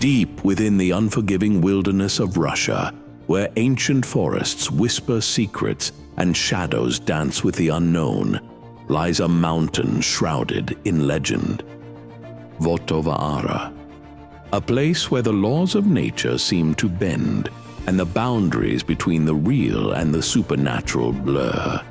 Deep within the unforgiving wilderness of Russia, where ancient forests whisper secrets and shadows dance with the unknown, lies a mountain shrouded in legend. Vottovaara, a place where the laws of nature seem to bend and the boundaries between the real and the supernatural blur.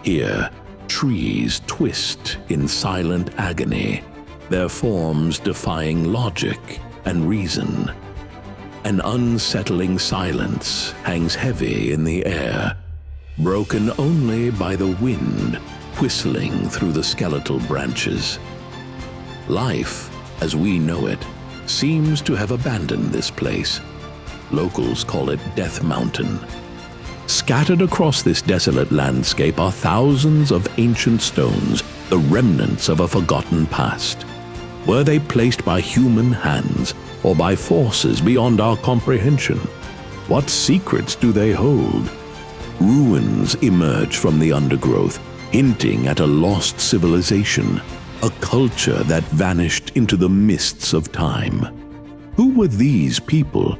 Here, trees twist in silent agony, their forms defying logic and reason. An unsettling silence hangs heavy in the air, broken only by the wind whistling through the skeletal branches. Life, as we know it, seems to have abandoned this place. Locals call it Death Mountain. Scattered across this desolate landscape are thousands of ancient stones, the remnants of a forgotten past. Were they placed by human hands or by forces beyond our comprehension? What secrets do they hold? Ruins emerge from the undergrowth, hinting at a lost civilization, a culture that vanished into the mists of time. Who were these people?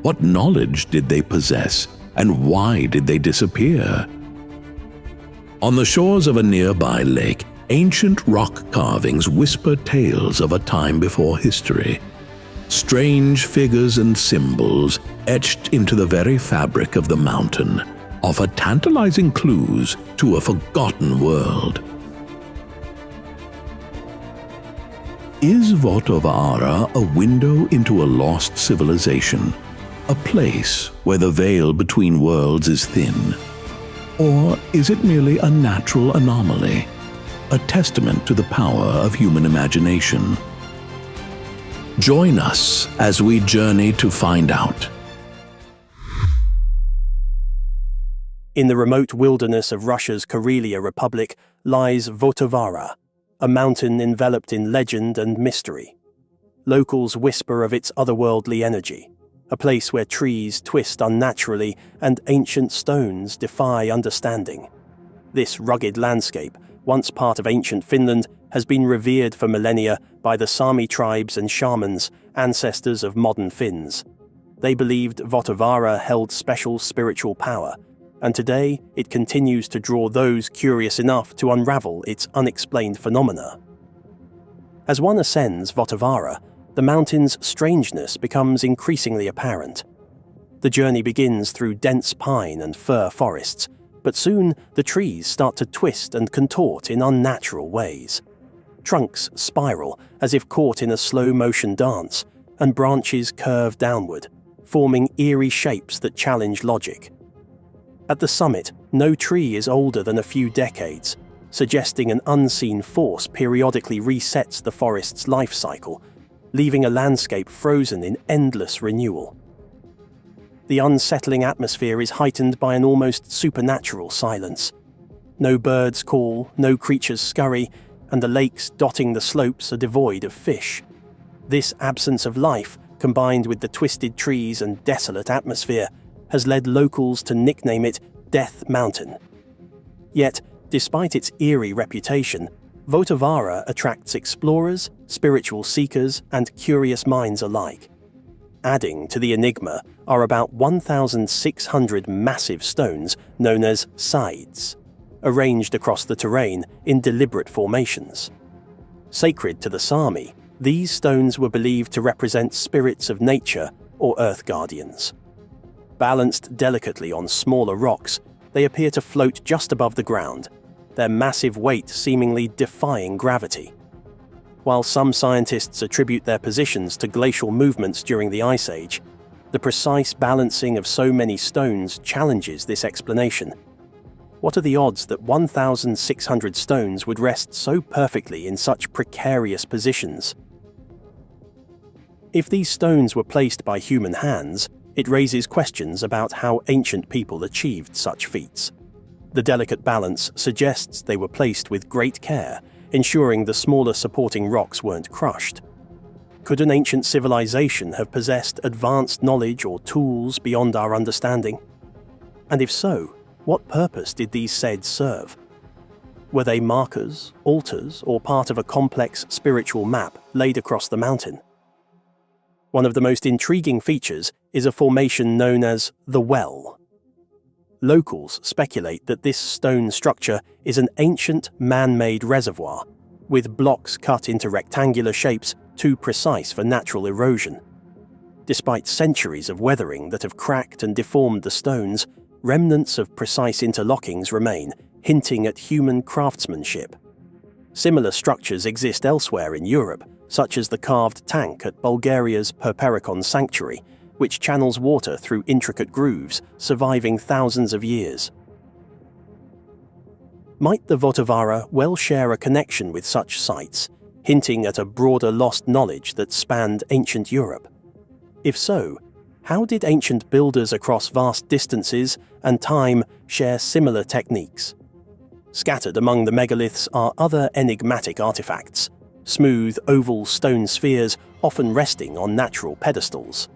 What knowledge did they possess? And why did they disappear? On the shores of a nearby lake, ancient rock carvings whisper tales of a time before history. Strange figures and symbols, etched into the very fabric of the mountain, offer tantalizing clues to a forgotten world. Is Vottovaara a window into a lost civilization? A place where the veil between worlds is thin? Or is it merely a natural anomaly, a testament to the power of human imagination? Join us as we journey to find out. In the remote wilderness of Russia's Karelia Republic lies Vottovaara, a mountain enveloped in legend and mystery. Locals whisper of its otherworldly energy, a place where trees twist unnaturally and ancient stones defy understanding. This rugged landscape, once part of ancient Finland, has been revered for millennia by the Saami tribes and shamans, ancestors of modern Finns. They believed Vottovaara held special spiritual power, and today it continues to draw those curious enough to unravel its unexplained phenomena. As one ascends Vottovaara, the mountain's strangeness becomes increasingly apparent. The journey begins through dense pine and fir forests, but soon the trees start to twist and contort in unnatural ways. Trunks spiral as if caught in a slow-motion dance, and branches curve downward, forming eerie shapes that challenge logic. At the summit, no tree is older than a few decades, suggesting an unseen force periodically resets the forest's life cycle, leaving a landscape frozen in endless renewal. The unsettling atmosphere is heightened by an almost supernatural silence. No birds call, no creatures scurry, and the lakes dotting the slopes are devoid of fish. This absence of life, combined with the twisted trees and desolate atmosphere, has led locals to nickname it Death Mountain. Yet, despite its eerie reputation, Vottovaara attracts explorers, spiritual seekers, and curious minds alike. Adding to the enigma are about 1,600 massive stones known as seids, arranged across the terrain in deliberate formations. Sacred to the Saami, these stones were believed to represent spirits of nature or earth guardians. Balanced delicately on smaller rocks, they appear to float just above the ground, their massive weight seemingly defying gravity. While some scientists attribute their positions to glacial movements during the Ice Age, the precise balancing of so many stones challenges this explanation. What are the odds that 1,600 stones would rest so perfectly in such precarious positions? If these stones were placed by human hands, it raises questions about how ancient people achieved such feats. The delicate balance suggests they were placed with great care, ensuring the smaller supporting rocks weren't crushed. Could an ancient civilization have possessed advanced knowledge or tools beyond our understanding? And if so, what purpose did these seids serve? Were they markers, altars, or part of a complex spiritual map laid across the mountain? One of the most intriguing features is a formation known as the Well. Locals speculate that this stone structure is an ancient man-made reservoir, with blocks cut into rectangular shapes too precise for natural erosion. Despite centuries of weathering that have cracked and deformed the stones, remnants of precise interlockings remain, hinting at human craftsmanship. Similar structures exist elsewhere in Europe, such as the carved tank at Bulgaria's Perperikon sanctuary, which channels water through intricate grooves, surviving thousands of years. Might the Vottovaara well share a connection with such sites, hinting at a broader lost knowledge that spanned ancient Europe? If so, how did ancient builders across vast distances and time share similar techniques? Scattered among the megaliths are other enigmatic artifacts, smooth oval stone spheres often resting on natural pedestals.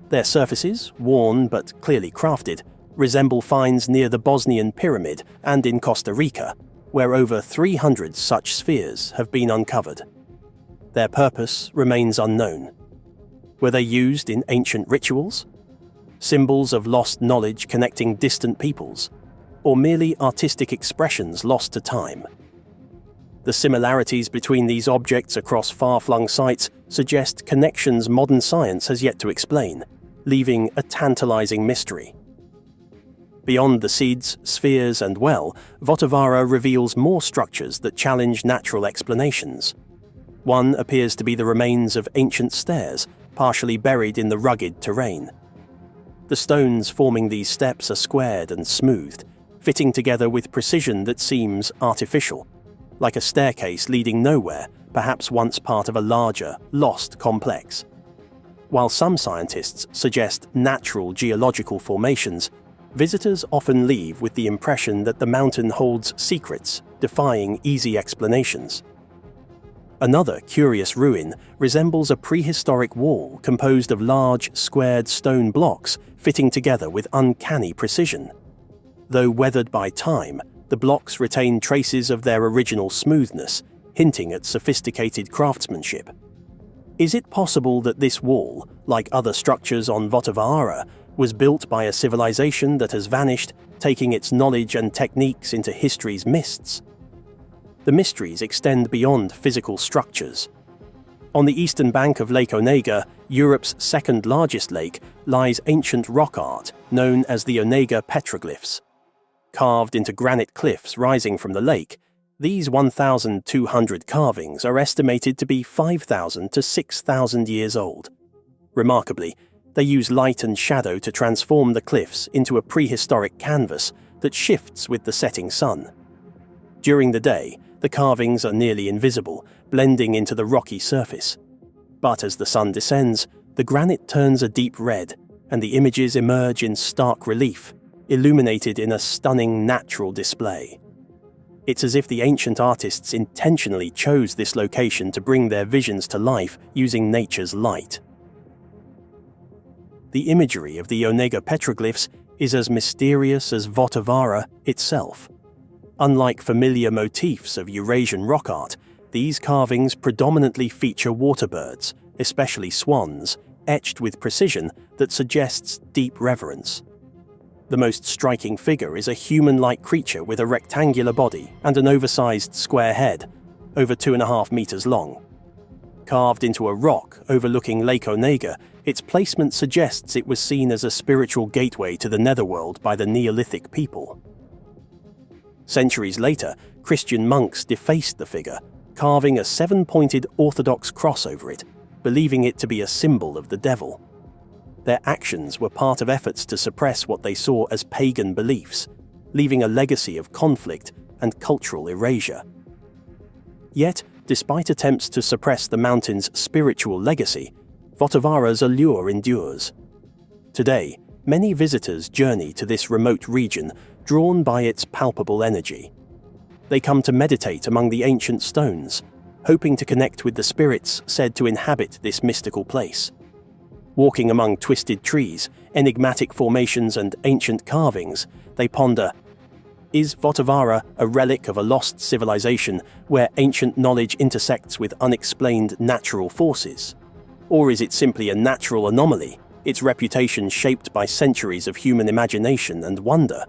Their surfaces, worn but clearly crafted, resemble finds near the Bosnian Pyramid and in Costa Rica, where over 300 such spheres have been uncovered. Their purpose remains unknown. Were they used in ancient rituals? Symbols of lost knowledge connecting distant peoples? Or merely artistic expressions lost to time? The similarities between these objects across far-flung sites suggest connections modern science has yet to explain, leaving a tantalizing mystery. Beyond the seids, spheres and well, Vottovaara reveals more structures that challenge natural explanations. One appears to be the remains of ancient stairs, partially buried in the rugged terrain. The stones forming these steps are squared and smoothed, fitting together with precision that seems artificial, like a staircase leading nowhere, perhaps once part of a larger, lost complex. While some scientists suggest natural geological formations, visitors often leave with the impression that the mountain holds secrets, defying easy explanations. Another curious ruin resembles a prehistoric wall composed of large, squared stone blocks fitting together with uncanny precision. Though weathered by time, the blocks retain traces of their original smoothness, hinting at sophisticated craftsmanship. Is it possible that this wall, like other structures on Vottovaara, was built by a civilization that has vanished, taking its knowledge and techniques into history's mists? The mysteries extend beyond physical structures. On the eastern bank of Lake Onega, Europe's second largest lake, lies ancient rock art known as the Onega petroglyphs. Carved into granite cliffs rising from the lake, these 1,200 carvings are estimated to be 5,000 to 6,000 years old. Remarkably, they use light and shadow to transform the cliffs into a prehistoric canvas that shifts with the setting sun. During the day, the carvings are nearly invisible, blending into the rocky surface. But as the sun descends, the granite turns a deep red, and the images emerge in stark relief, illuminated in a stunning natural display. It's as if the ancient artists intentionally chose this location to bring their visions to life using nature's light. The imagery of the Onega petroglyphs is as mysterious as Vottovaara itself. Unlike familiar motifs of Eurasian rock art, these carvings predominantly feature waterbirds, especially swans, etched with precision that suggests deep reverence. The most striking figure is a human-like creature with a rectangular body and an oversized square head, over 2.5 meters long. Carved into a rock overlooking Lake Onega, its placement suggests it was seen as a spiritual gateway to the netherworld by the Neolithic people. Centuries later, Christian monks defaced the figure, carving a 7-pointed orthodox cross over it, believing it to be a symbol of the devil. Their actions were part of efforts to suppress what they saw as pagan beliefs, leaving a legacy of conflict and cultural erasure. Yet, despite attempts to suppress the mountain's spiritual legacy, Vottovaara's allure endures. Today, many visitors journey to this remote region, drawn by its palpable energy. They come to meditate among the ancient stones, hoping to connect with the spirits said to inhabit this mystical place. Walking among twisted trees, enigmatic formations and ancient carvings, they ponder, is Vottovaara a relic of a lost civilization where ancient knowledge intersects with unexplained natural forces? Or is it simply a natural anomaly, its reputation shaped by centuries of human imagination and wonder?